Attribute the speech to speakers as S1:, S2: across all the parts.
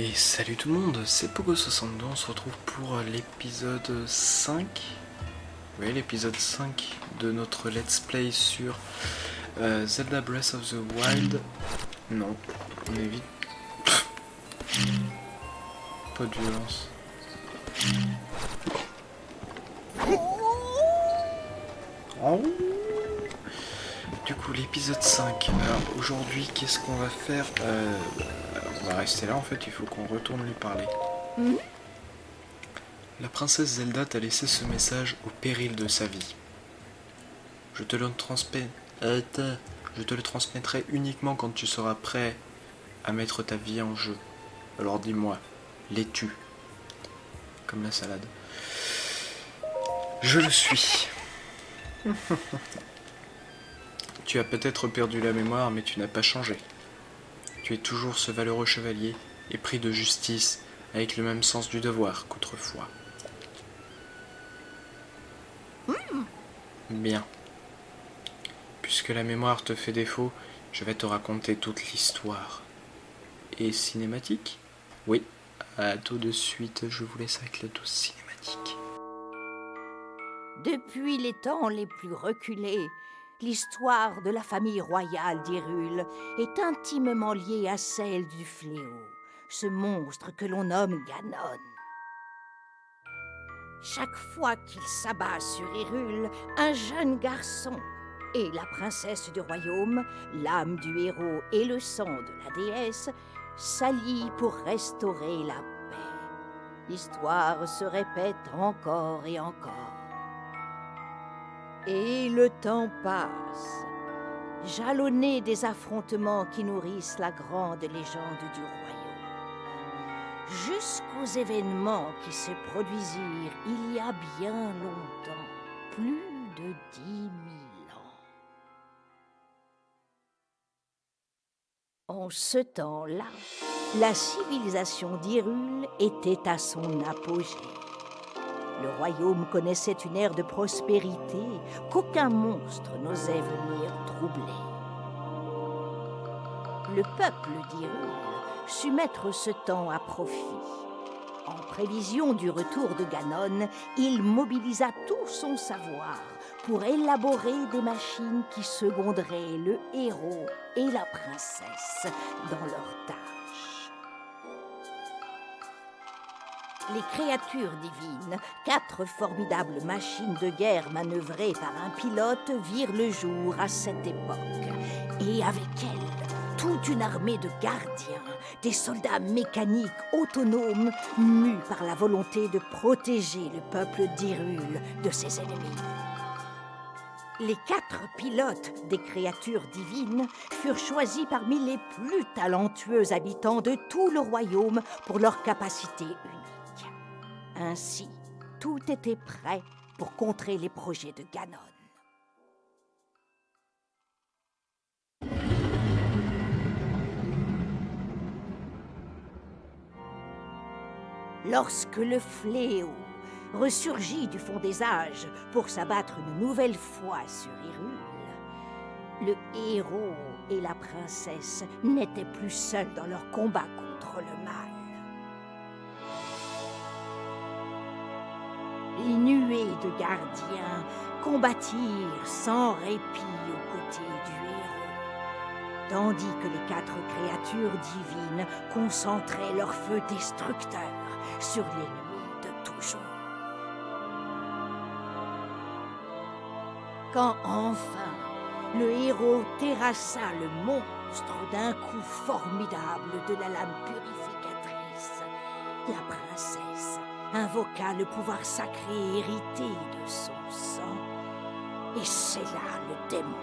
S1: Et salut tout le monde, c'est Pogo62, on se retrouve pour l'épisode 5. Oui, l'épisode 5 de notre let's play sur Zelda Breath of the Wild. Non, on évite. Pas de violence. Oh. Du coup, l'épisode 5. Alors aujourd'hui, qu'est-ce qu'on va faire On va rester là en fait, il faut qu'on retourne lui parler. La princesse Zelda t'a laissé ce message au péril de sa vie. Je te le transmettrai uniquement quand tu seras prêt à mettre ta vie en jeu. Alors dis-moi, l'es-tu? Comme la salade. Je le suis. Tu as peut-être perdu la mémoire, mais tu n'as pas changé. Tu es toujours ce valeureux chevalier, épris de justice, avec le même sens du devoir qu'autrefois. Bien. Puisque la mémoire te fait défaut, je vais te raconter toute l'histoire. Et cinématique? Oui. À tout de suite, je vous laisse avec la douce cinématique.
S2: Depuis les temps les plus reculés, l'histoire de la famille royale d'Hyrule est intimement liée à celle du fléau, ce monstre que l'on nomme Ganon. Chaque fois qu'il s'abat sur Hyrule, un jeune garçon et la princesse du royaume, l'âme du héros et le sang de la déesse, s'allient pour restaurer la paix. L'histoire se répète encore et encore. Et le temps passe, jalonné des affrontements qui nourrissent la grande légende du royaume, jusqu'aux événements qui se produisirent il y a bien longtemps, plus de 10 000 ans. En ce temps-là, la civilisation d'Hyrule était à son apogée. Le royaume connaissait une ère de prospérité qu'aucun monstre n'osait venir troubler. Le peuple d'Hyrule sut mettre ce temps à profit. En prévision du retour de Ganon, il mobilisa tout son savoir pour élaborer des machines qui seconderaient le héros et la princesse dans leurs tâches. Les créatures divines, 4 formidables machines de guerre manœuvrées par un pilote, virent le jour à cette époque. Et avec elles, toute une armée de gardiens, des soldats mécaniques autonomes, mus par la volonté de protéger le peuple d'Hyrule de ses ennemis. Les 4 pilotes des créatures divines furent choisis parmi les plus talentueux habitants de tout le royaume pour leur capacité unique. Ainsi, tout était prêt pour contrer les projets de Ganon. Lorsque le fléau ressurgit du fond des âges pour s'abattre une nouvelle fois sur Hyrule, le héros et la princesse n'étaient plus seuls dans leur combat contre le mal. Les nuées de gardiens combattirent sans répit aux côtés du héros, tandis que les 4 créatures divines concentraient leur feu destructeur sur l'ennemi de toujours. Quand enfin le héros terrassa le monstre d'un coup formidable de la lame purificatrice, la princesse invoqua le pouvoir sacré hérité de son sang et scella le démon.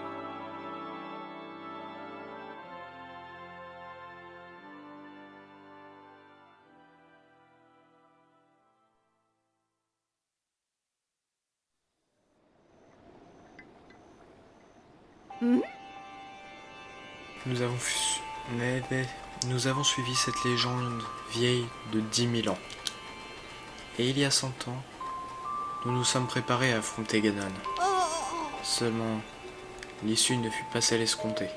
S1: Nous avons suivi cette légende vieille de 10 000 ans. Et il y a 100 ans, nous nous sommes préparés à affronter Ganon. Seulement, l'issue ne fut pas celle escomptée.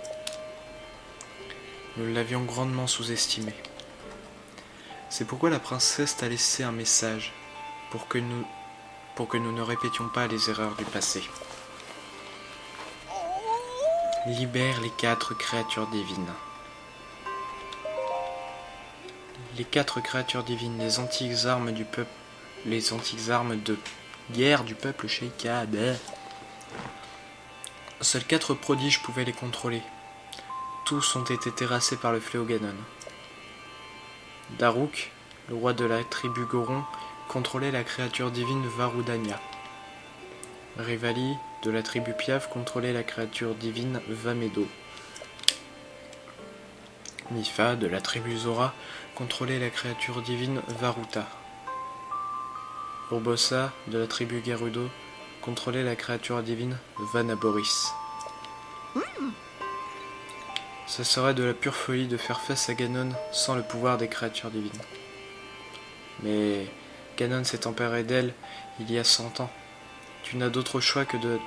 S1: Nous l'avions grandement sous-estimé. C'est pourquoi la princesse t'a laissé un message, pour que nous ne répétions pas les erreurs du passé. Libère les 4 créatures divines. Les 4 créatures divines, les antiques armes du peuple, les antiques armes de guerre du peuple Sheikah. Seuls 4 prodiges pouvaient les contrôler. Tous ont été terrassés par le fléau Ganon. Daruk, le roi de la tribu Goron, contrôlait la créature divine Varudania. Rivali, de la tribu Piaf, contrôlait la créature divine Vamedo. Mifa, de la tribu Zora, contrôlait la créature divine Varuta. Urbosa, de la tribu Gerudo, contrôlait la créature divine Vanaboris. Ce serait de la pure folie de faire face à Ganon sans le pouvoir des créatures divines. Mais Ganon s'est emparé d'elle il y a 100 ans. Tu n'as d'autre choix que de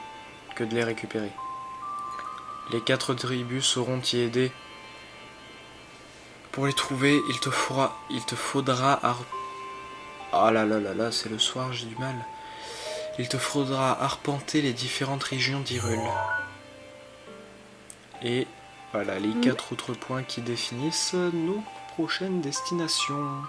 S1: les récupérer. Les 4 tribus sauront t'y aider. Pour les trouver, il te faudra ah là là là là, c'est le soir, j'ai du mal. Il te faudra arpenter les différentes régions d'Hyrule. Et voilà les 4 autres points qui définissent nos prochaines destinations.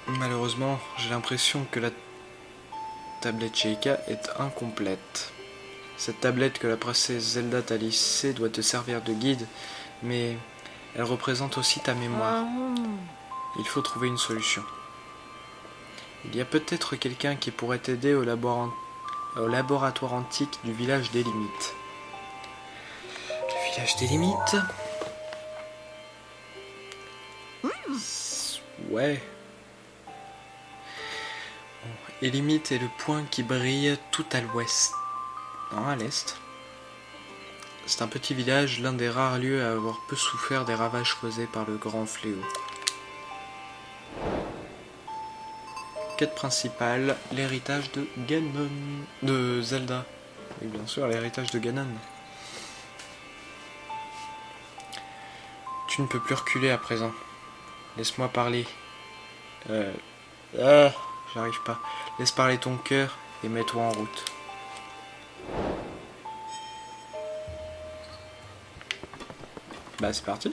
S1: Malheureusement, j'ai l'impression que la tablette Sheikah est incomplète. Cette tablette que la princesse Zelda t'a laissée doit te servir de guide, mais elle représente aussi ta mémoire. Il faut trouver une solution. Il y a peut-être quelqu'un qui pourrait t'aider au laboratoire antique du village des limites. Le village des limites ? Ouais. Bon, et limite est le point qui brille tout à l'ouest. Non, à l'est. C'est un petit village, l'un des rares lieux à avoir peu souffert des ravages causés par le grand fléau. Quête principale, l'héritage de Ganon. De Zelda. Et bien sûr, l'héritage de Ganon. Tu ne peux plus reculer à présent. Laisse-moi parler. J'arrive pas. Laisse parler ton cœur et mets-toi en route. Bah c'est parti.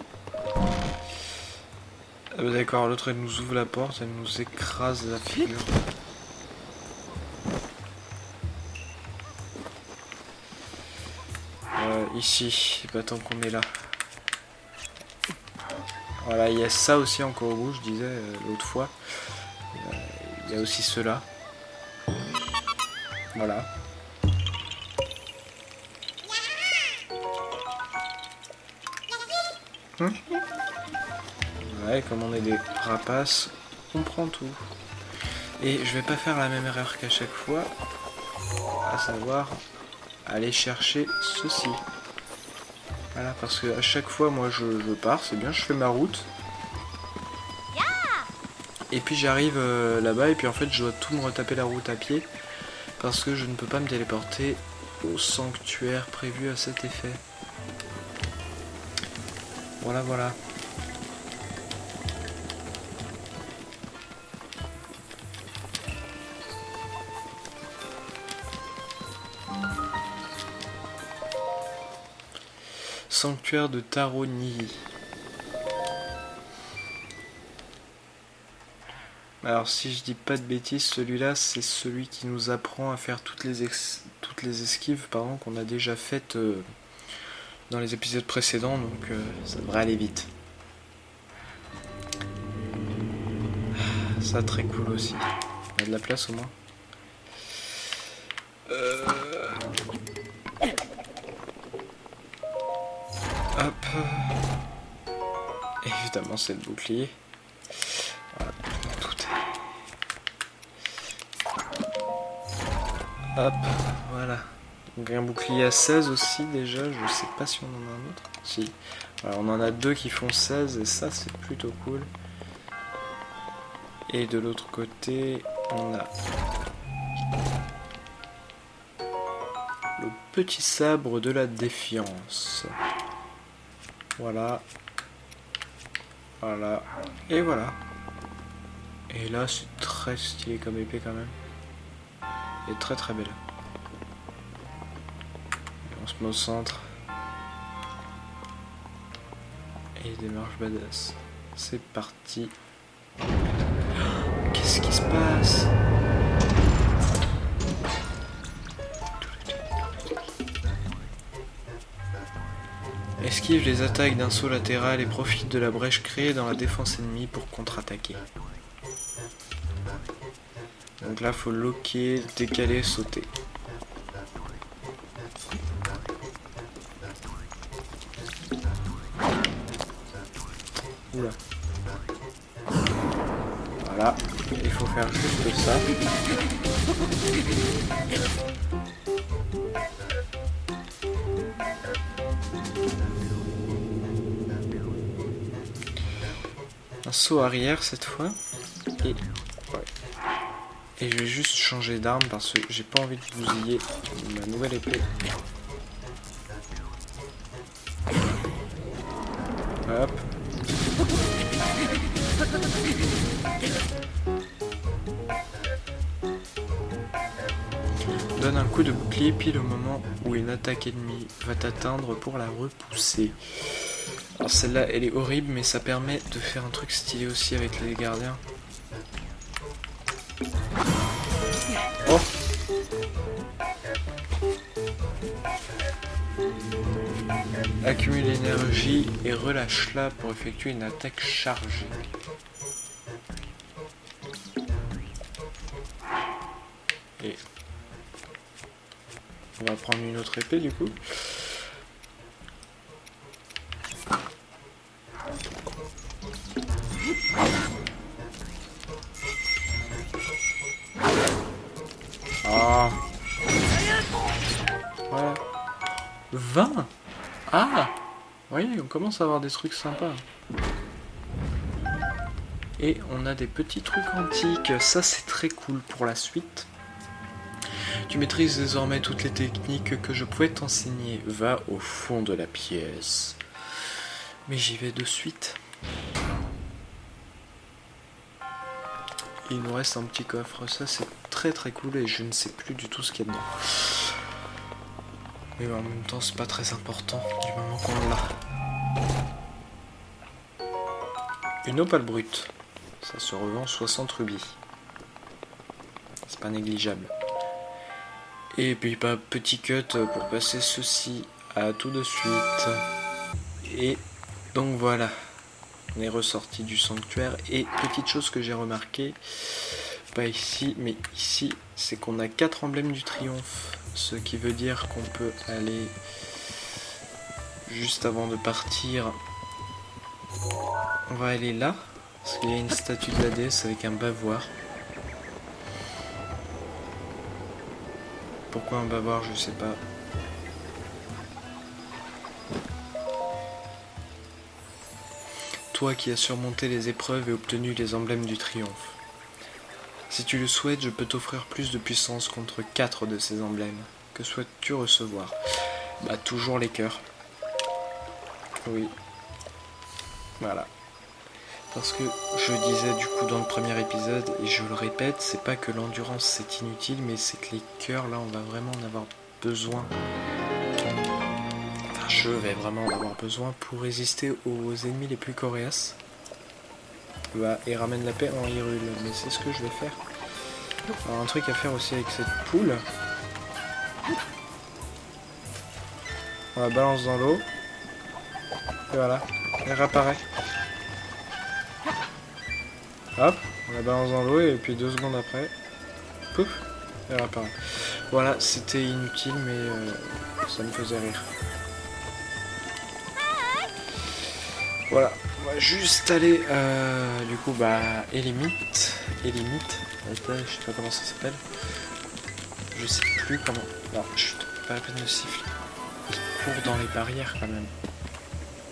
S1: Ah bah d'accord, l'autre elle nous ouvre la porte, elle nous écrase la figure. Ici, bah tant qu'on est là. Voilà, il y a ça aussi encore au bout, je disais l'autre fois. Il y a aussi ceux-là. Voilà. Ouais, comme on est des rapaces, on prend tout. Et je vais pas faire la même erreur qu'à chaque fois, à savoir aller chercher ceci. Voilà, parce que à chaque fois, moi je pars, c'est bien, je fais ma route. Et puis j'arrive là-bas et puis en fait je dois tout me retaper la route à pied parce que je ne peux pas me téléporter au sanctuaire prévu à cet effet. Voilà, voilà. Sanctuaire de Taroni. Alors si je dis pas de bêtises, celui-là c'est celui qui nous apprend à faire toutes les esquives qu'on a déjà faites dans les épisodes précédents, donc ça devrait aller vite. Ça très cool aussi. Il y a de la place au moins. Hop. Évidemment c'est le bouclier. Voilà, tout est. Hop, voilà. Donc un bouclier à 16 aussi déjà, je sais pas si on en a un autre. Si. Voilà, on en a 2 qui font 16 et ça c'est plutôt cool. Et de l'autre côté, on a le petit sabre de la défiance. Voilà. Voilà. Et voilà. Et là, c'est très stylé comme épée quand même. Et très très belle. Et on se met au centre. Et des marches badass. C'est parti. Qu'est-ce qui se passe? Esquive les attaques d'un saut latéral et profite de la brèche créée dans la défense ennemie pour contre-attaquer. Donc là, faut loquer, décaler, sauter. Oula. Voilà, il faut faire juste ça. Un saut arrière cette fois. Et, ouais. Et je vais juste changer d'arme parce que j'ai pas envie de bousiller ma nouvelle épée. Hop. Donne un coup de bouclier pile au moment où une attaque ennemie va t'atteindre pour la repousser. Alors celle-là elle est horrible mais ça permet de faire un truc stylé aussi avec les gardiens. Oh! Accumule l'énergie et relâche-la pour effectuer une attaque chargée. Et on va prendre une autre épée du coup. Ah. Voilà. 20. Ah. Oui, on commence à avoir des trucs sympas. Et on a des petits trucs antiques. Ça c'est très cool pour la suite. Tu maîtrises désormais toutes les techniques que je pouvais t'enseigner. Va au fond de la pièce. Mais j'y vais de suite. Il nous reste un petit coffre. Ça c'est très très cool et je ne sais plus du tout ce qu'il y a dedans. Mais en même temps c'est pas très important du moment qu'on l'a. Une opale brute. Ça se revend 60 rubis. C'est pas négligeable. Et puis pas petit cut pour passer ceci à tout de suite. Et donc voilà. On est ressorti du sanctuaire. Et petite chose que j'ai remarqué, pas ici, mais ici, c'est qu'on a 4 emblèmes du triomphe. Ce qui veut dire qu'on peut aller juste avant de partir. On va aller là. Parce qu'il y a une statue de la déesse avec un bavoir. Pourquoi un bavoir, je sais pas. Toi qui as surmonté les épreuves et obtenu les emblèmes du triomphe. Si tu le souhaites, je peux t'offrir plus de puissance contre 4 de ces emblèmes. Que souhaites-tu recevoir? Bah toujours les cœurs. Oui. Voilà. Parce que je disais du coup dans le premier épisode, et je le répète, c'est pas que l'endurance c'est inutile, mais c'est que les cœurs là on va vraiment en avoir besoin. Enfin je vais vraiment en avoir besoin pour résister aux ennemis les plus coriaces. Bah, et ramène la paix en Hyrule, mais c'est ce que je vais faire. Alors un truc à faire aussi avec cette poule. On la balance dans l'eau. Et voilà, elle réapparaît. Hop, on la balance dans l'eau et puis 2 secondes après, pouf, elle réapparaît. Voilà, c'était inutile mais ça me faisait rire. Voilà, on va juste aller du coup bah Élimite, attends, je sais pas comment ça s'appelle. Je sais plus comment. Non, chut, pas la peine de siffler. Il court dans les barrières quand même.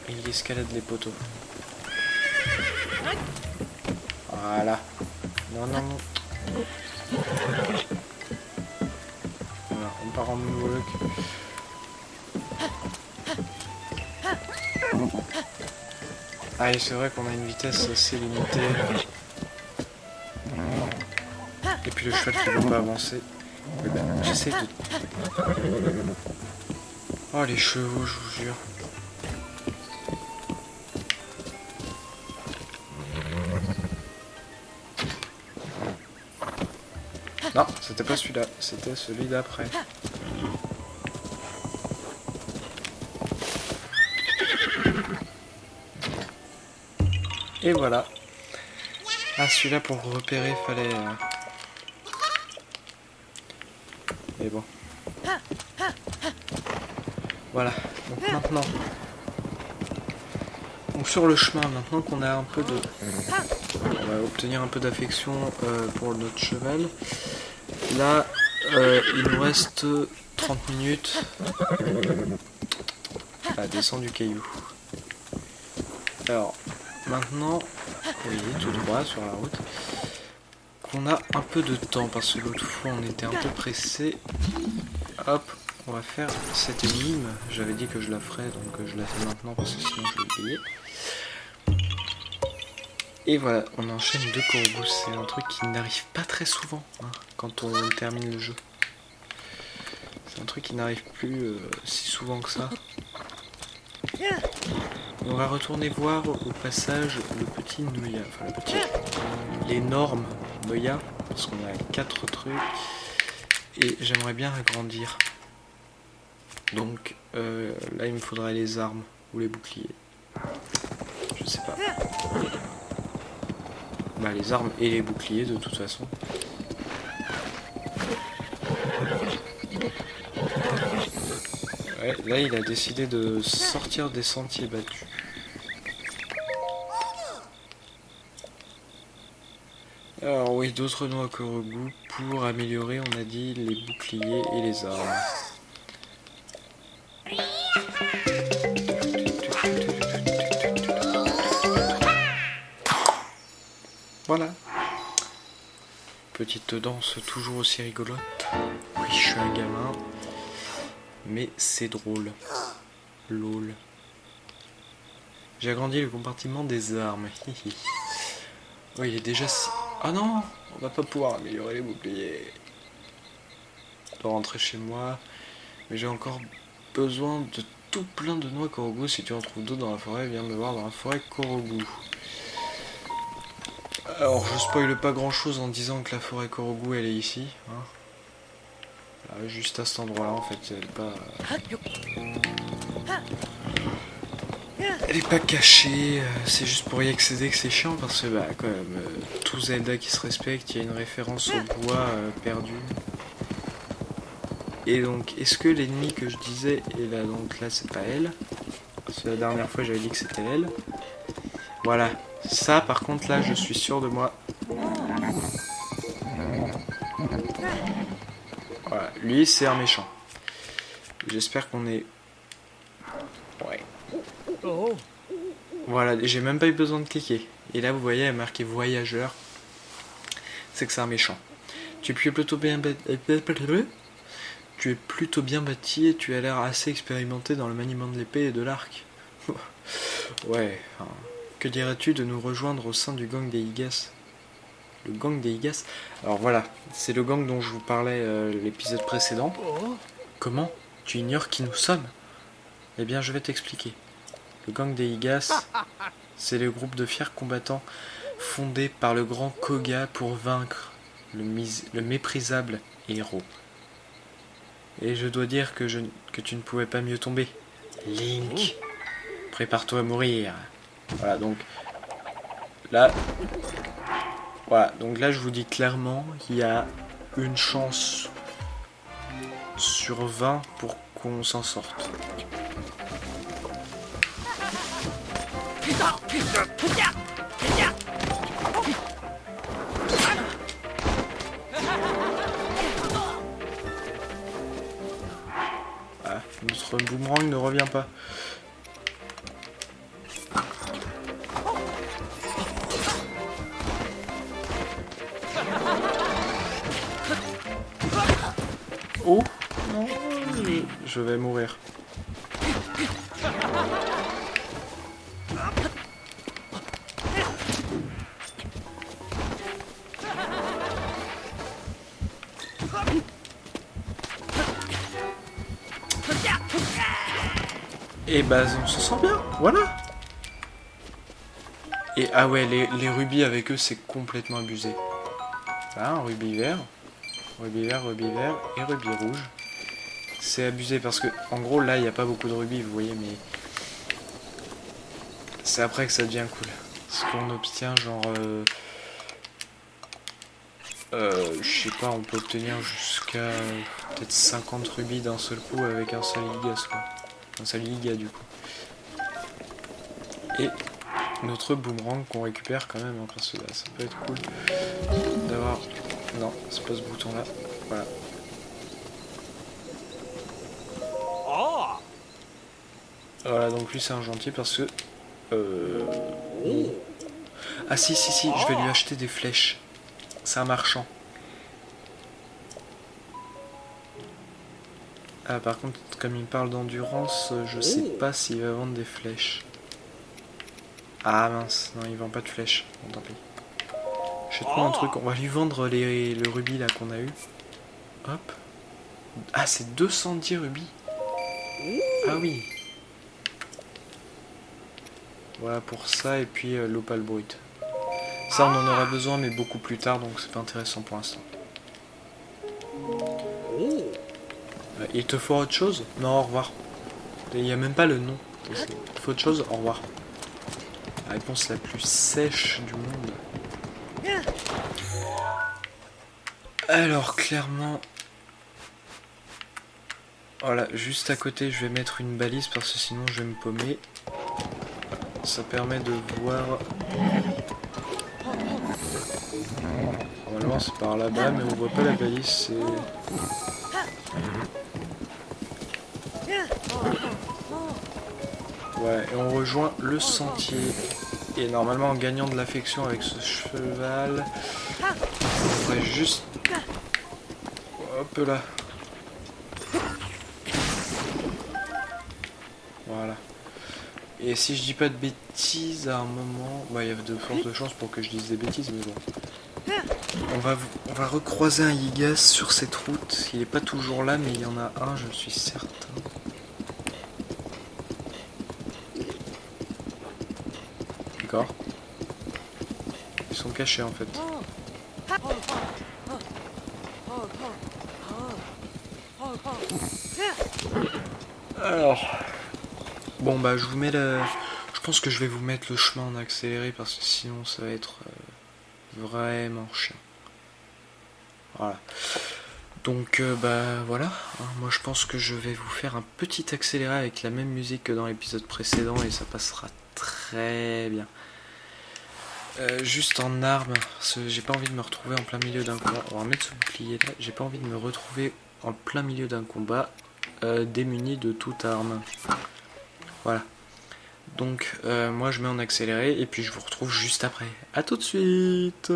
S1: Et il escalade les poteaux. Voilà. Non, non, non. Voilà, on part en moonwalk. Ah, et c'est vrai qu'on a une vitesse assez limitée. Et puis le cheval qui ne veut pas avancer. Oui, bah, j'essaie de... Oh, les chevaux, je vous jure. Non, c'était pas celui-là, c'était celui d'après. Et voilà. Ah, celui-là pour repérer, fallait... Mais bon. Voilà. Donc maintenant... Donc sur le chemin, maintenant qu'on a un peu de... On va obtenir un peu d'affection pour notre cheval. Là, il nous reste 30 minutes à descendre du caillou. Alors, maintenant, oui, tout droit sur la route, qu'on a un peu de temps, parce que l'autre fois on était un peu pressé. Hop, on va faire cette énigme. J'avais dit que je la ferais, donc je la fais maintenant, parce que sinon je vais oublier. Et voilà, on enchaîne 2 corbeaux. C'est un truc qui n'arrive pas très souvent hein, quand on termine le jeu. C'est un truc qui n'arrive plus si souvent que ça. On va retourner voir au passage le petit Noya, enfin le petit, l'énorme Noya, parce qu'on a 4 trucs, et j'aimerais bien agrandir. Donc là il me faudrait les armes ou les boucliers. Je sais pas. Bah les armes et les boucliers de toute façon. Ouais, là il a décidé de sortir des sentiers battus. Alors oui, d'autres noix Korogu pour améliorer, on a dit, les boucliers et les armes. Voilà. Petite danse toujours aussi rigolote. Oui, je suis un gamin. Mais c'est drôle. Lol. J'ai agrandi le compartiment des armes. Oui, il est déjà si... Ah non, on va pas pouvoir améliorer les boucliers. Je dois rentrer chez moi. Mais j'ai encore besoin de tout plein de noix Korogu. Si tu en trouves d'autres dans la forêt, viens me voir dans la forêt Korogu. Alors, je spoile pas grand chose en disant que la forêt Korogu elle est ici. Hein. Là, juste à cet endroit là, en fait, elle est pas. Elle est pas cachée, c'est juste pour y accéder que c'est chiant parce que, bah, quand même, tout Zelda qui se respecte, il y a une référence au bois perdu. Et donc, est-ce que l'ennemi que je disais est là? Donc là, c'est pas elle. Parce que la dernière fois, j'avais dit que c'était elle. Voilà. Ça, par contre, là, je suis sûr de moi. Voilà. Lui, c'est un méchant. J'espère qu'on est... Ouais. Voilà, j'ai même pas eu besoin de cliquer. Et là, vous voyez, elle est marquée voyageur. C'est que c'est un méchant. Tu es plutôt bien bâti et tu as l'air assez expérimenté dans le maniement de l'épée et de l'arc. Ouais, enfin, que dirais-tu de nous rejoindre au sein du gang des Igas? Le gang des Igas? Alors voilà, c'est le gang dont je vous parlais l'épisode précédent. Comment? Tu ignores qui nous sommes? Eh bien, je vais t'expliquer. Le gang des Igas, c'est le groupe de fiers combattants fondé par le grand Koga pour vaincre le méprisable héros. Et je dois dire que tu ne pouvais pas mieux tomber. Link, prépare-toi à mourir. Voilà, donc là, je vous dis clairement qu'il y a une chance sur 20 pour qu'on s'en sorte. Ah, notre boomerang ne revient pas. Oh non, je vais mourir. Et bah on se sent bien, voilà. Et ah ouais, les rubis avec eux c'est complètement abusé. Là, un rubis vert et rubis rouge. C'est abusé parce que en gros là il n'y a pas beaucoup de rubis, vous voyez, mais c'est après que ça devient cool. Parce qu'on obtient genre je sais pas, on peut obtenir jusqu'à peut-être 50 rubis d'un seul coup avec un seul Gigas quoi. Un seul Giga du coup. Et notre boomerang qu'on récupère quand même, hein, parce que là, ça peut être cool d'avoir... Non, c'est pas ce bouton là. Voilà. Voilà, donc lui c'est un gentil parce que... Ah si, je vais lui acheter des flèches. C'est un marchand. Ah par contre, comme il parle d'endurance, je sais pas s'il va vendre des flèches. Ah mince, non il vend pas de flèches. Bon tant pis. Achète-moi un truc, on va lui vendre le rubis là qu'on a eu. Hop. Ah c'est 210 rubis. Ah oui. Voilà pour ça et puis l'opale brute. Ça on en aura besoin mais beaucoup plus tard donc c'est pas intéressant pour l'instant. Il te faut autre chose? Non, au revoir. Il n'y a même pas le nom. Il faut autre chose? Au revoir. La réponse la plus sèche du monde. Alors clairement... Voilà, juste à côté je vais mettre une balise parce que sinon je vais me paumer. Ça permet de voir... Normalement c'est par là-bas mais on voit pas la balise, c'est... Ouais, et on rejoint le sentier. Et normalement en gagnant de l'affection avec ce cheval, on devrait juste... Hop là. Voilà. Et si je dis pas de bêtises, à un moment... Bah il y a de fortes chances pour que je dise des bêtises, mais bon. On va recroiser un Gigas sur cette route. Il est pas toujours là, mais il y en a un, je suis certain. D'accord. Ils sont cachés en fait. Alors... Bon bah je vous mets le... Je pense que je vais vous mettre le chemin en accéléré parce que sinon ça va être vraiment chiant. Voilà. Donc bah voilà, hein, moi je pense que je vais vous faire un petit accéléré avec la même musique que dans l'épisode précédent et ça passera très bien. Juste en armes, parce que j'ai pas envie de me retrouver en plein milieu d'un combat. On va remettre ce bouclier là, j'ai pas envie de me retrouver en plein milieu d'un combat démuni de toute arme. Voilà. Donc moi je mets en accéléré et puis je vous retrouve juste après. A tout de suite.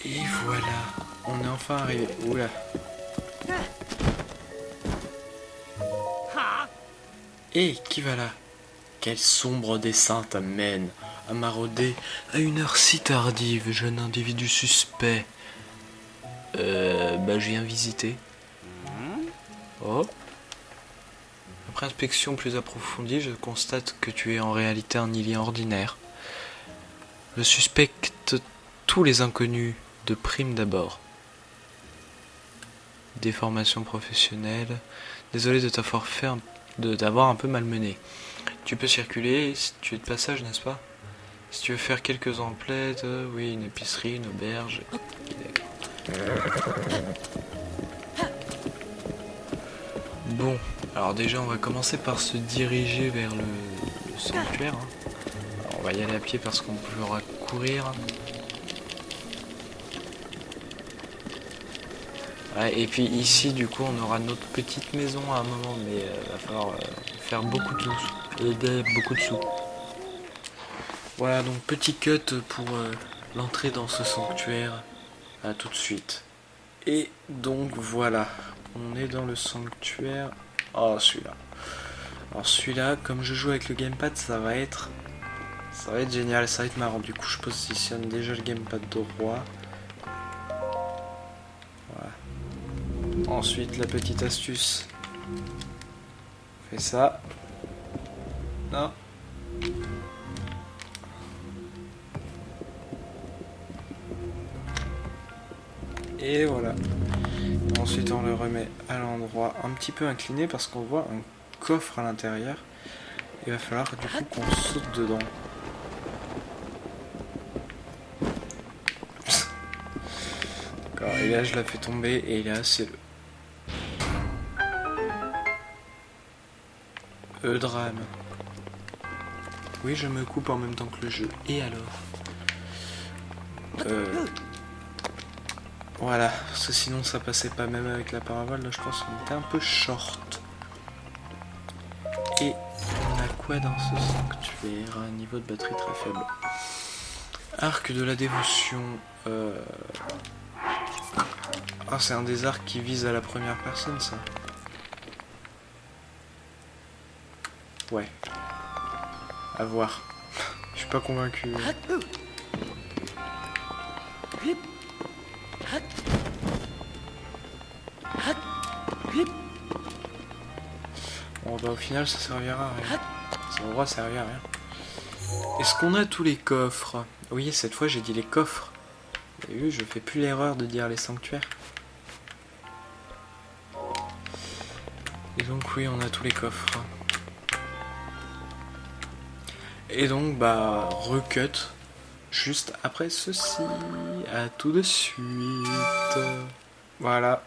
S1: Et voilà, on est enfin arrivé. Oula. Et qui va là? Quel sombre dessein t'amène à marauder à une heure si tardive, jeune individu suspect? Bah je viens visiter. Oh. Après inspection plus approfondie, je constate que tu es en réalité un ilien ordinaire. Je suspecte tous les inconnus de prime d'abord. Déformation professionnelle. Désolé de t'avoir fait de t'avoir un peu malmené. Tu peux circuler si tu es de passage, n'est-ce pas? Si tu veux faire quelques emplettes, oui, une épicerie, une auberge. Bon, alors déjà on va commencer par se diriger vers le sanctuaire. Hein. Alors, on va y aller à pied parce qu'on pourra courir. Ouais, et puis ici du coup on aura notre petite maison à un moment, mais il va falloir faire beaucoup de Et il gagne beaucoup de sous. Voilà, donc petit cut pour l'entrée dans ce sanctuaire. À tout de suite. Et donc voilà, on est dans le sanctuaire. Oh, celui-là. Alors celui-là, comme je joue avec le gamepad, ça va être génial, ça va être marrant. Du coup, je positionne déjà le gamepad droit. Voilà. Ensuite, la petite astuce. On fait ça. Non. Et voilà. Ensuite, on le remet à l'endroit un petit peu incliné parce qu'on voit un coffre à l'intérieur. Il va falloir du coup qu'on saute dedans. D'accord, et là je la fais tomber et là c'est le drame. Oui, je me coupe en même temps que le jeu. Et alors voilà, parce que sinon ça passait pas même avec la parabole. Là je pense qu'on était un peu short. Et on a quoi dans ce sanctuaire? Un niveau de batterie très faible. Arc de la dévotion. Ah, c'est un des arcs qui vise à la première personne, ça. Ouais. À voir. Je suis pas convaincu. Bon, bah au final ça servira à rien. Ça va servir à rien. Est-ce qu'on a tous les coffres? Oui, cette fois j'ai dit les coffres. Vous avez vu, je fais plus l'erreur de dire les sanctuaires. Et donc oui, on a tous les coffres. Et donc bah recut juste après ceci. À tout de suite. Voilà.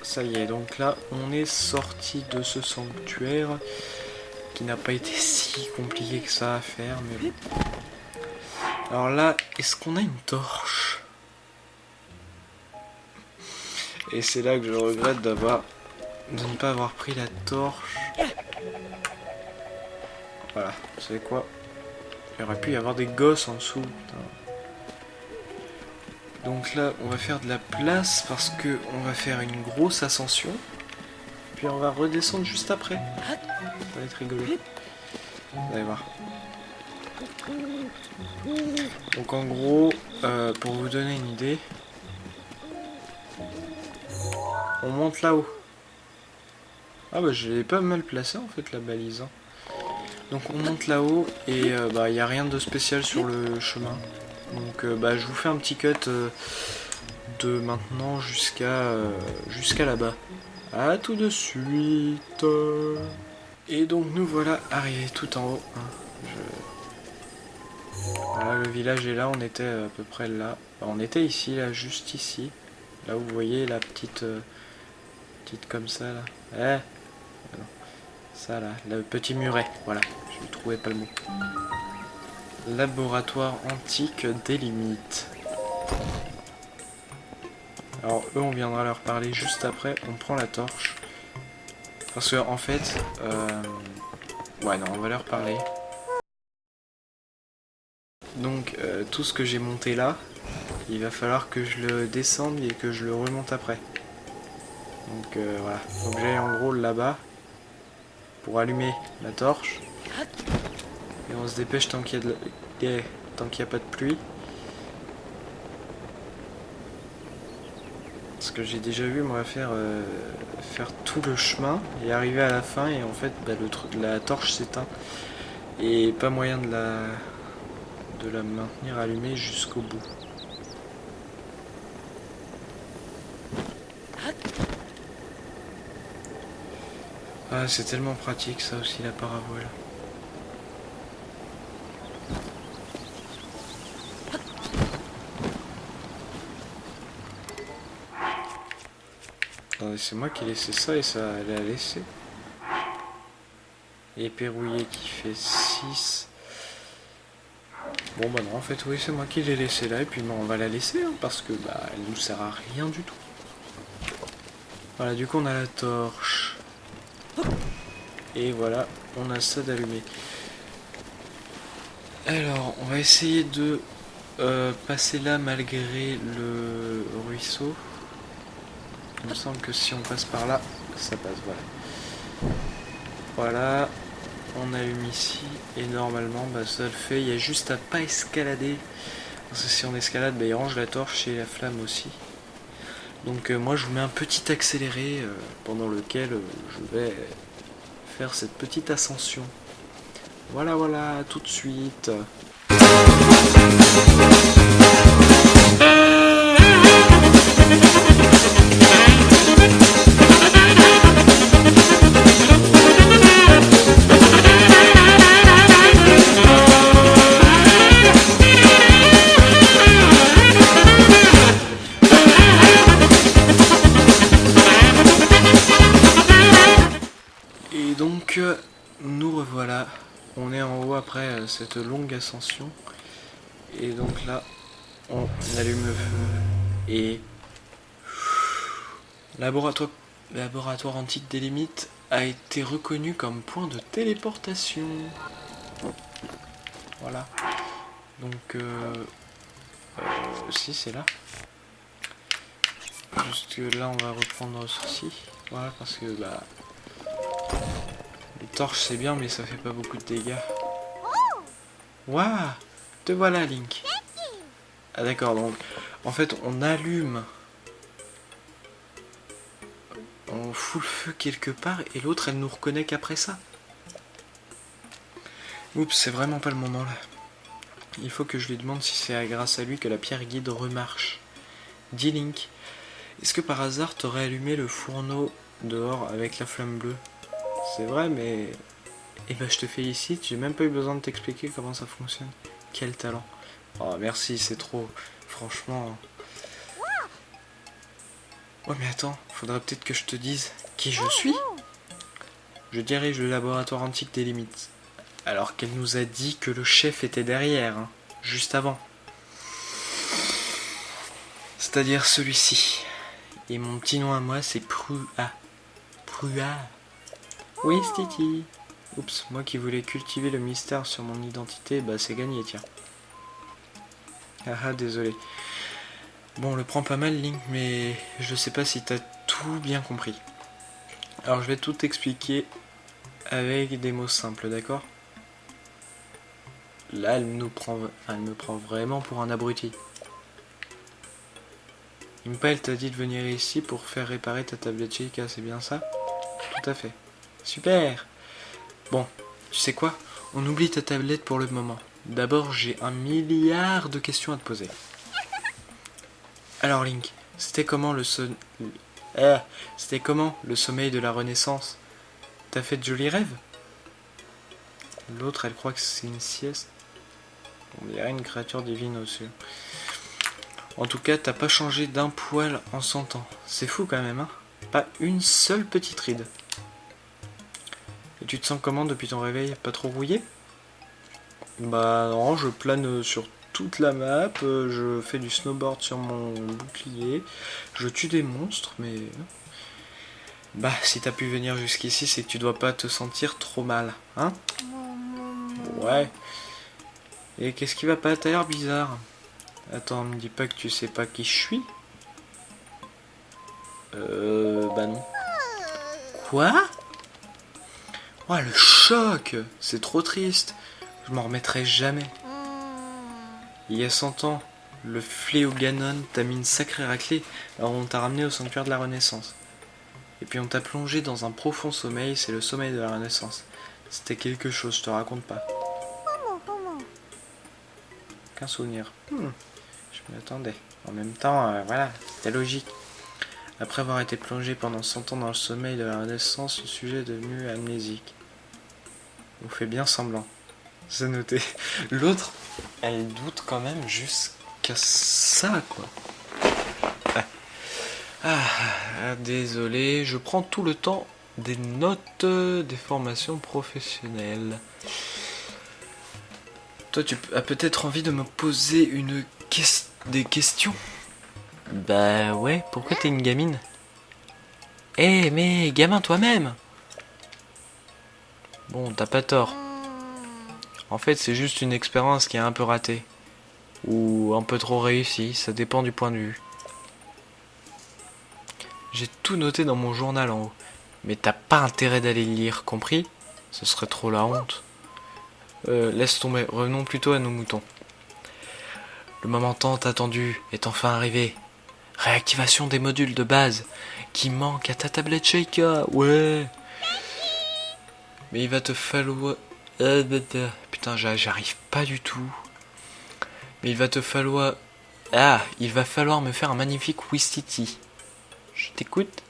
S1: Ça y est, donc là on est sorti de ce sanctuaire qui n'a pas été si compliqué que ça à faire, mais bon. Alors là, est-ce qu'on a une torche? Et c'est là que je regrette de ne pas avoir pris la torche. Voilà, vous savez quoi? Il aurait pu y avoir des gosses en dessous. Putain. Donc là, on va faire de la place parce que on va faire une grosse ascension. Puis on va redescendre juste après. Ça va être rigolo. Vous allez voir. Donc en gros, pour vous donner une idée, on monte là-haut. Ah bah je l'ai pas mal placé en fait la balise. Hein. Donc on monte là-haut et bah il n'y a rien de spécial sur le chemin. Donc bah je vous fais un petit cut de maintenant jusqu'à là-bas. A tout de suite. Et donc nous voilà arrivés tout en haut. Hein. Voilà, le village est là, on était à peu près là. Enfin, on était ici, là, juste ici. Là où vous voyez la petite comme ça là. Non. Ça là, le petit muret, voilà, je ne trouvais pas le mot. Laboratoire antique des limites. Alors eux on viendra leur parler juste après, on prend la torche. Parce que en fait, ouais non on va leur parler. Donc tout ce que j'ai monté là, il va falloir que je le descende et que je le remonte après. Donc voilà, faut que j'aille en gros là-bas pour allumer la torche. Et on se dépêche tant qu'il y a pas de pluie. Parce que j'ai déjà vu moi faire tout le chemin et arriver à la fin et en fait bah, la torche s'éteint. Et pas moyen de la maintenir allumée jusqu'au bout. Ah c'est tellement pratique ça aussi la parabole. Attendez, c'est moi qui ai laissé ça et ça elle a laissé. Et Pérouillé qui fait 6. Bon bah non en fait oui c'est moi qui l'ai laissé là et puis bah, on va la laisser hein, parce que bah elle nous sert à rien du tout. Voilà du coup on a la torche. Et voilà, on a ça d'allumé. Alors, on va essayer de passer là malgré le ruisseau. Il me semble que si on passe par là, ça passe, voilà. Voilà, on allume ici et normalement ça le fait. Il y a juste à pas escalader. Parce que si on escalade, il range la torche et la flamme aussi. Donc moi je vous mets un petit accéléré pendant lequel je vais faire cette petite ascension. Voilà, voilà, tout de suite. Et donc nous revoilà. On est en haut après cette longue ascension. Et donc là, on allume le feu. Et laboratoire antique des limites a été reconnu comme point de téléportation. Voilà. Donc si c'est là. Juste que là on va reprendre ceci. Voilà parce que les torches c'est bien mais ça fait pas beaucoup de dégâts. Waouh, te voilà Link. Ah d'accord, donc en fait on allume, on fout le feu quelque part et l'autre elle nous reconnaît qu'après ça. Oups, c'est vraiment pas le moment là. Il faut que je lui demande si c'est grâce à lui que la pierre guide remarche. Dis Link, est-ce que par hasard t'aurais allumé le fourneau dehors avec la flamme bleue? C'est vrai mais... Eh ben je te félicite, j'ai même pas eu besoin de t'expliquer comment ça fonctionne. Quel talent. Oh merci, c'est trop. Franchement... Ouais mais attends, faudrait peut-être que je te dise qui je suis. Je dirige le laboratoire antique des limites. Alors qu'elle nous a dit que le chef était derrière, hein, juste avant. C'est-à-dire celui-ci. Et mon petit nom à moi c'est Prua. Prua. Oui Stiti. Oups, moi qui voulais cultiver le mystère sur mon identité, c'est gagné tiens. Ah désolé. Bon, on le prend pas mal Link, mais je sais pas si t'as tout bien compris. Alors je vais tout expliquer avec des mots simples, d'accord? Là, elle me prend vraiment pour un abruti. Impa, elle t'a dit de venir ici pour faire réparer ta tablette Chica, c'est bien ça? Tout à fait. Super! Bon, tu sais quoi? On oublie ta tablette pour le moment. D'abord, j'ai 1 milliard de questions à te poser. Alors Link, c'était comment le sommeil de la Renaissance? T'as fait de jolis rêves? L'autre, elle croit que c'est une sieste. On dirait une créature divine au-dessus. En tout cas, t'as pas changé d'un poil en 100 ans. C'est fou quand même, hein? Pas une seule petite ride. Et tu te sens comment depuis ton réveil? Pas trop rouillé? Bah non, je plane sur toute la map, je fais du snowboard sur mon bouclier, je tue des monstres, mais... si t'as pu venir jusqu'ici, c'est que tu dois pas te sentir trop mal, hein? Ouais. Et qu'est-ce qui va pas? T'as l'air bizarre. Attends, me dis pas que tu sais pas qui je suis? Non. Quoi? Oh, le choc! C'est trop triste. Je m'en remettrai jamais. Il y a 100 ans, le fléau Ganon t'a mis une sacrée raclée, alors on t'a ramené au sanctuaire de la Renaissance. Et puis on t'a plongé dans un profond sommeil, c'est le sommeil de la Renaissance. C'était quelque chose, je te raconte pas. Aucun souvenir. Je m'y attendais. En même temps, voilà, c'était logique. Après avoir été plongé pendant 100 ans dans le sommeil de la Renaissance, le sujet est devenu amnésique. On fait bien semblant. C'est noté. L'autre, elle doute quand même jusqu'à ça, quoi. Désolé, je prends tout le temps des notes des formations professionnelles. Toi, tu as peut-être envie de me poser des questions? Bah ouais, pourquoi t'es une gamine? Mais gamin toi-même! Bon, t'as pas tort. En fait, c'est juste une expérience qui est un peu ratée. Ou un peu trop réussie, ça dépend du point de vue. J'ai tout noté dans mon journal en haut. Mais t'as pas intérêt d'aller le lire, compris? Ce serait trop la honte. Laisse tomber, revenons plutôt à nos moutons. Le moment tant attendu est enfin arrivé. Réactivation des modules de base qui manquent à ta tablette Sheikah, ouais. Mais il va te falloir... Putain, j'arrive pas du tout. Mais il va te falloir... Ah, il va falloir me faire un magnifique Wistiti. Je t'écoute.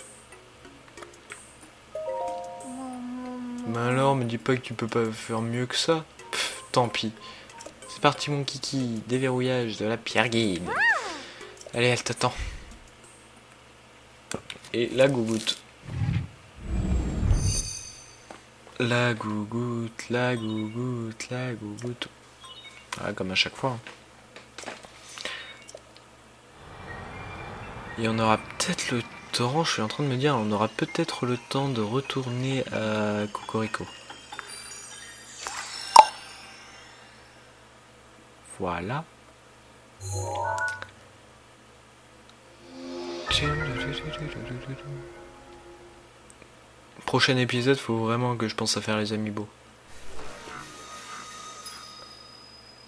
S1: Mais alors, me dis pas que tu peux pas faire mieux que ça. Pff, tant pis. C'est parti mon kiki, déverrouillage de la pierre guide. Allez, elle t'attend. Et la gougoute. La gougoute, la gougoute, la gougoute. Ah, comme à chaque fois. Et on aura peut-être le temps, je suis en train de me dire, on aura peut-être le temps de retourner à Cocorico. Voilà. Prochain épisode, faut vraiment que je pense à faire les amiibo.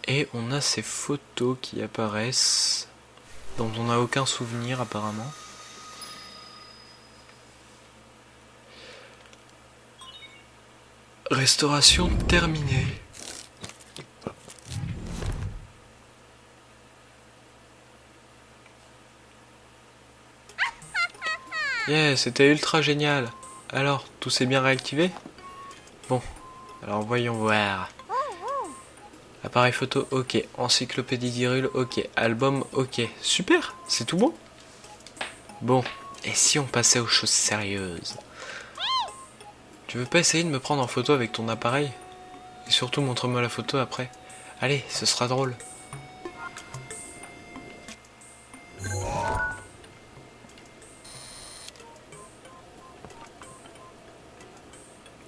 S1: Et on a ces photos qui apparaissent, dont on n'a aucun souvenir apparemment. Restauration terminée. Yeah, c'était ultra génial. Alors, tout s'est bien réactivé? Bon, alors voyons voir. Appareil photo, ok. Encyclopédie d'Hyrule, ok. Album, ok. Super, c'est tout bon. Bon, et si on passait aux choses sérieuses? Tu veux pas essayer de me prendre en photo avec ton appareil? Et surtout, montre-moi la photo après. Allez, ce sera drôle.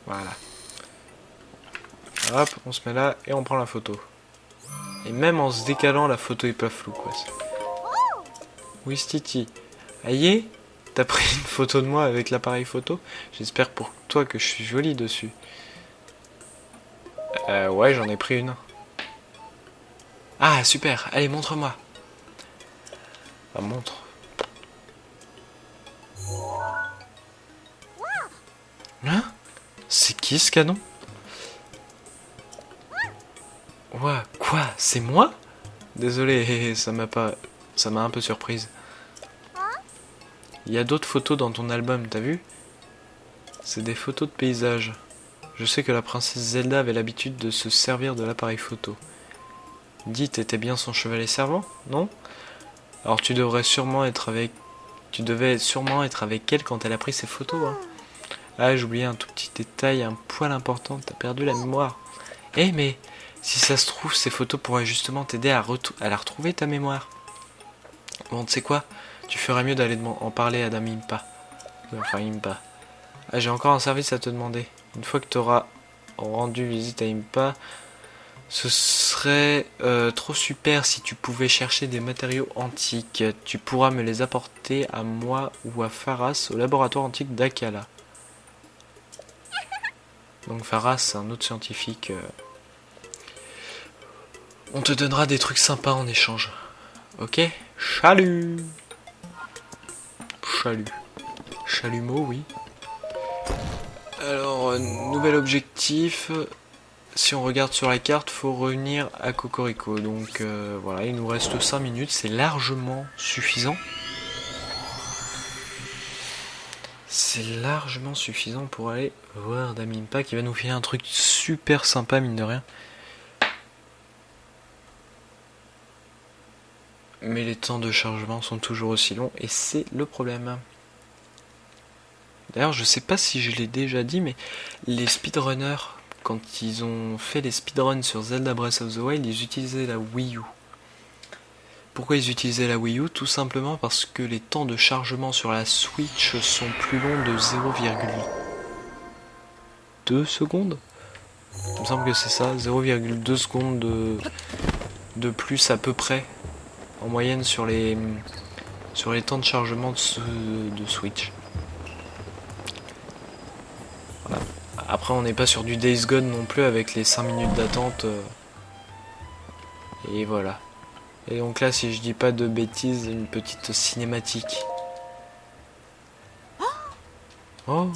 S1: Voilà. Hop, on se met là et on prend la photo. Et même en se décalant, la photo est pas floue, quoi. Wistiti. Aïe, t'as pris une photo de moi avec l'appareil photo? J'espère pour toi que je suis jolie dessus. Ouais, j'en ai pris une. Ah, super. Allez, montre-moi. Bah, montre. Hein? C'est qui ce canon? Ouais, quoi? C'est moi? Désolé, ça m'a un peu surprise. Il y a d'autres photos dans ton album, t'as vu? C'est des photos de paysages. Je sais que la princesse Zelda avait l'habitude de se servir de l'appareil photo. Dis, t'étais bien son chevalet servant, non? Alors tu devais sûrement être avec elle quand elle a pris ses photos, hein. Ah, j'ai oublié un tout petit détail, un poil important, t'as perdu la mémoire. Eh mais, si ça se trouve, ces photos pourraient justement t'aider à la retrouver, ta mémoire. Bon, tu sais quoi? Tu ferais mieux d'aller en parler à Dame Impa. Enfin, Impa. Ah, j'ai encore un service à te demander. Une fois que tu auras rendu visite à Impa, ce serait trop super si tu pouvais chercher des matériaux antiques. Tu pourras me les apporter à moi ou à Faras au laboratoire antique d'Akala. Donc Faras, c'est un autre scientifique. On te donnera des trucs sympas en échange. Ok? Chalut! Chalut. Chalumeau, oui. Alors, nouvel objectif. Si on regarde sur la carte, faut revenir à Cocorico. Donc voilà, il nous reste 5 minutes, c'est largement suffisant. C'est largement suffisant pour aller voir Dame Impa qui va nous faire un truc super sympa, mine de rien. Mais les temps de chargement sont toujours aussi longs et c'est le problème. D'ailleurs, je sais pas si je l'ai déjà dit, mais les speedrunners, quand ils ont fait les speedruns sur Zelda Breath of the Wild, ils utilisaient la Wii U. Pourquoi ils utilisaient la Wii U? Tout simplement parce que les temps de chargement sur la Switch sont plus longs de 0,2 secondes. Il me semble que c'est ça, 0,2 secondes de plus à peu près en moyenne sur les temps de chargement de Switch. Voilà. Après on n'est pas sur du Days Gone non plus avec les 5 minutes d'attente. Et voilà. Et donc là, si je dis pas de bêtises, une petite cinématique. Oh!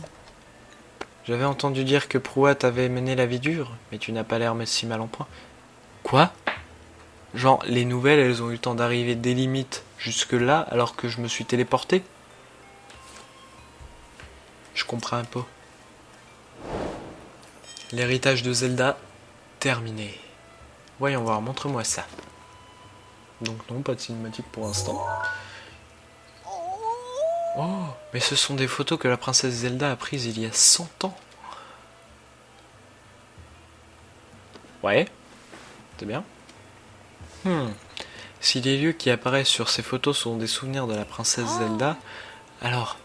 S1: J'avais entendu dire que Prouat t'avait mené la vie dure, mais tu n'as pas l'air si mal en point. Quoi? Genre, les nouvelles, elles ont eu le temps d'arriver des limites jusque là, alors que je me suis téléporté? Je comprends un peu. L'héritage de Zelda, terminé. Voyons voir, montre-moi ça. Donc non, pas de cinématique pour l'instant. Oh, mais ce sont des photos que la princesse Zelda a prises il y a 100 ans. Ouais, c'est bien. Si les lieux qui apparaissent sur ces photos sont des souvenirs de la princesse Zelda, alors,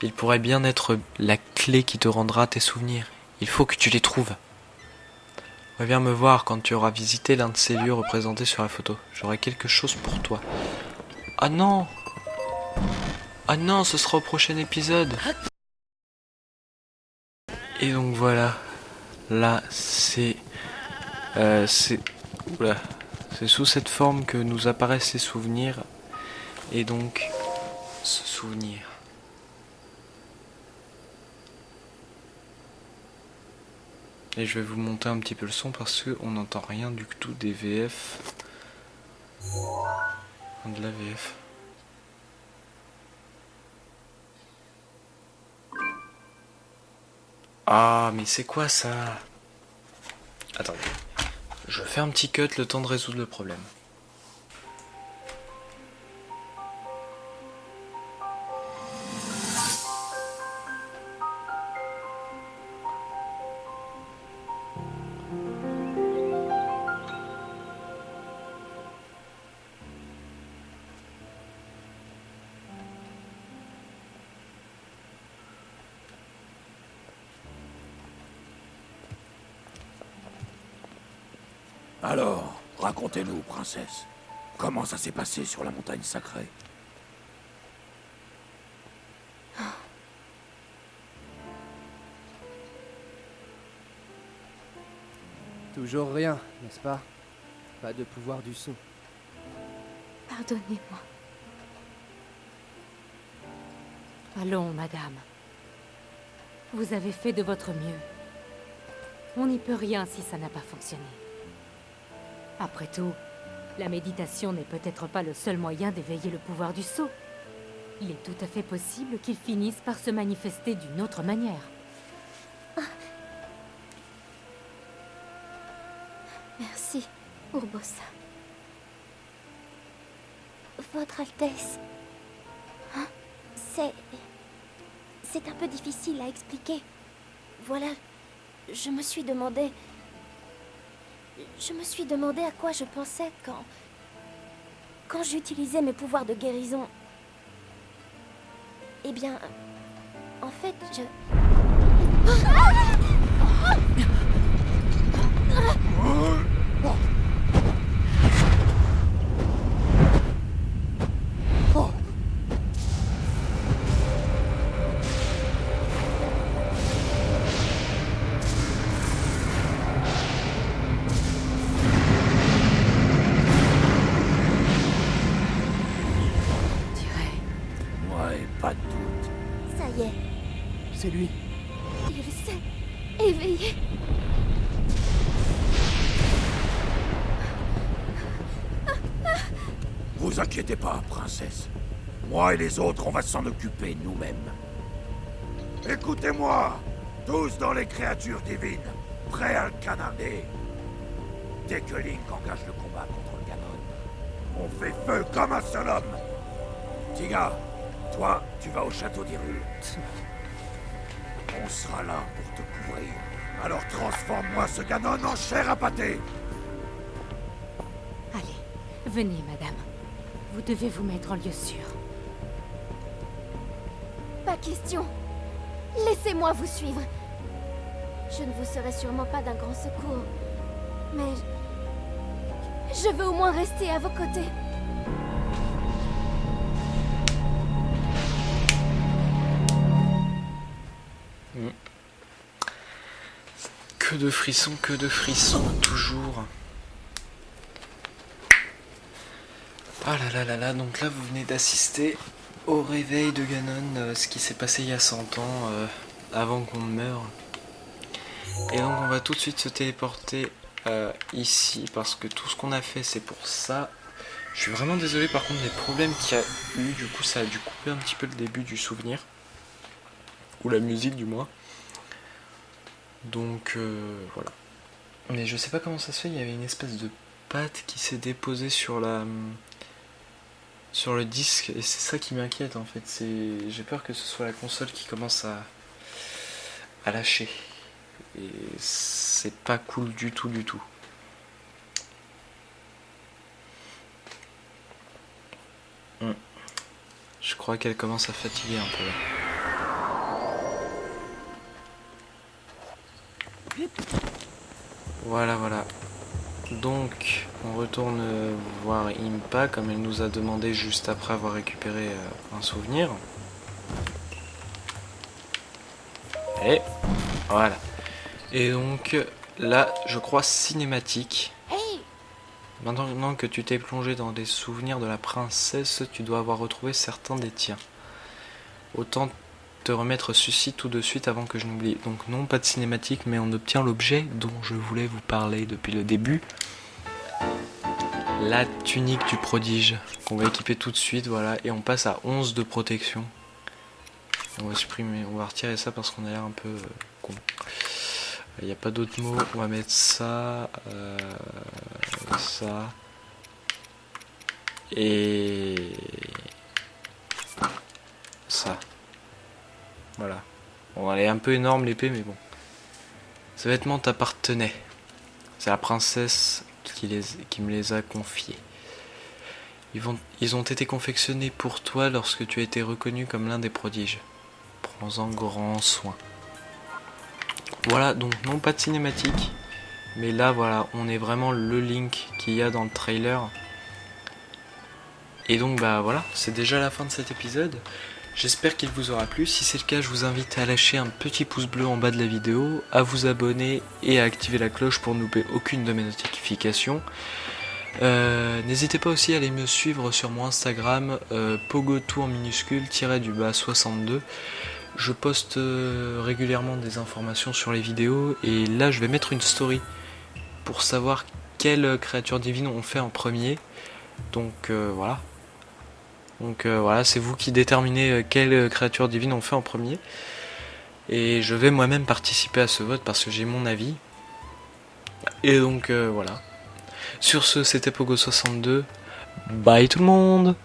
S1: il pourrait bien être la clé qui te rendra tes souvenirs. Il faut que tu les trouves. Reviens me voir quand tu auras visité l'un de ces lieux représentés sur la photo. J'aurai quelque chose pour toi. Ah non! Ah non, ce sera au prochain épisode. Et donc voilà. Là, c'est sous cette forme que nous apparaissent ces souvenirs. Et donc, ce souvenir. Et je vais vous monter un petit peu le son parce qu'on n'entend rien du tout des VF. De la VF. Ah, mais c'est quoi ça? Attendez. Je fais un petit cut le temps de résoudre le problème.
S3: Alors, racontez-nous, princesse. Comment ça s'est passé sur la montagne sacrée?
S4: Toujours rien, n'est-ce pas? Pas de pouvoir du son.
S5: Pardonnez-moi. Allons, madame. Vous avez fait de votre mieux. On n'y peut rien si ça n'a pas fonctionné. Après tout, la méditation n'est peut-être pas le seul moyen d'éveiller le pouvoir du sceau. Il est tout à fait possible qu'il finisse par se manifester d'une autre manière.
S6: Merci, Urbosa. Votre Altesse. C'est un peu difficile à expliquer. Voilà, je me suis demandé à quoi je pensais quand j'utilisais mes pouvoirs de guérison. Eh bien, en fait,
S3: Ouais, pas de doute.
S6: ça y est,
S4: C'est lui.
S6: il s'est éveillé.
S3: Vous inquiétez pas, princesse. Moi et les autres, on va s'en occuper nous-mêmes. Écoutez-moi, tous dans les créatures divines, prêts à le canarder. Dès que Link engage le combat contre le Ganon, on fait feu comme un seul homme. Tiga, toi, tu vas au château d'Hyrule. On sera là pour te couvrir. Alors transforme-moi ce Ganon en chair à pâté.
S5: Allez, venez, madame. Vous devez vous mettre en lieu sûr.
S6: Pas question. Laissez-moi vous suivre. Je ne vous serai sûrement pas d'un grand secours. Mais... je veux au moins rester à vos côtés.
S1: Que de frissons, toujours. Ah là là là là, donc là vous venez d'assister au réveil de Ganon, ce qui s'est passé il y a 100 ans, avant qu'on meure. Et donc on va tout de suite se téléporter ici, parce que tout ce qu'on a fait c'est pour ça. Je suis vraiment désolé par contre des problèmes qu'il y a eu, du coup ça a dû couper un petit peu le début du souvenir. Ou la musique du moins. Donc voilà. Mais je sais pas comment ça se fait, il y avait une espèce de pâte qui s'est déposée sur le disque et c'est ça qui m'inquiète en fait. J'ai peur que ce soit la console qui commence à lâcher. Et c'est pas cool du tout du tout. Je crois qu'elle commence à fatiguer un peu là. Voilà, voilà. Donc, on retourne voir Impa, comme elle nous a demandé juste après avoir récupéré un souvenir. Et voilà. Et donc, là, je crois cinématique. Maintenant que tu t'es plongé dans des souvenirs de la princesse, tu dois avoir retrouvé certains des tiens. Autant te remettre ceci tout de suite avant que je n'oublie. Donc non, pas de cinématique, mais on obtient l'objet dont je voulais vous parler depuis le début. La tunique du prodige, qu'on va équiper tout de suite, voilà, et on passe à 11 de protection. On va supprimer, on va retirer ça parce qu'on a l'air un peu con. Il n'y a pas d'autres mots, on va mettre ça, ça, et ça. Voilà. Bon, elle est un peu énorme l'épée, mais bon. Ces vêtements t'appartenaient. C'est la princesse qui me les a confiés. Ils ont été confectionnés pour toi lorsque tu as été reconnu comme l'un des prodiges. Prends-en grand soin. Voilà, donc non pas de cinématique. Mais là, voilà, on est vraiment le Link qu'il y a dans le trailer. Et donc, bah voilà, c'est déjà la fin de cet épisode. J'espère qu'il vous aura plu. Si c'est le cas, je vous invite à lâcher un petit pouce bleu en bas de la vidéo, à vous abonner et à activer la cloche pour ne louper aucune de mes notifications. N'hésitez pas aussi à aller me suivre sur mon Instagram, pogotou en minuscule, _62. Je poste régulièrement des informations sur les vidéos et là je vais mettre une story pour savoir quelle créature divine on fait en premier. Donc voilà. Donc voilà, c'est vous qui déterminez quelle créature divine on fait en premier. Et je vais moi-même participer à ce vote parce que j'ai mon avis. Et donc voilà. Sur ce, c'était Pogo62. Bye tout le monde!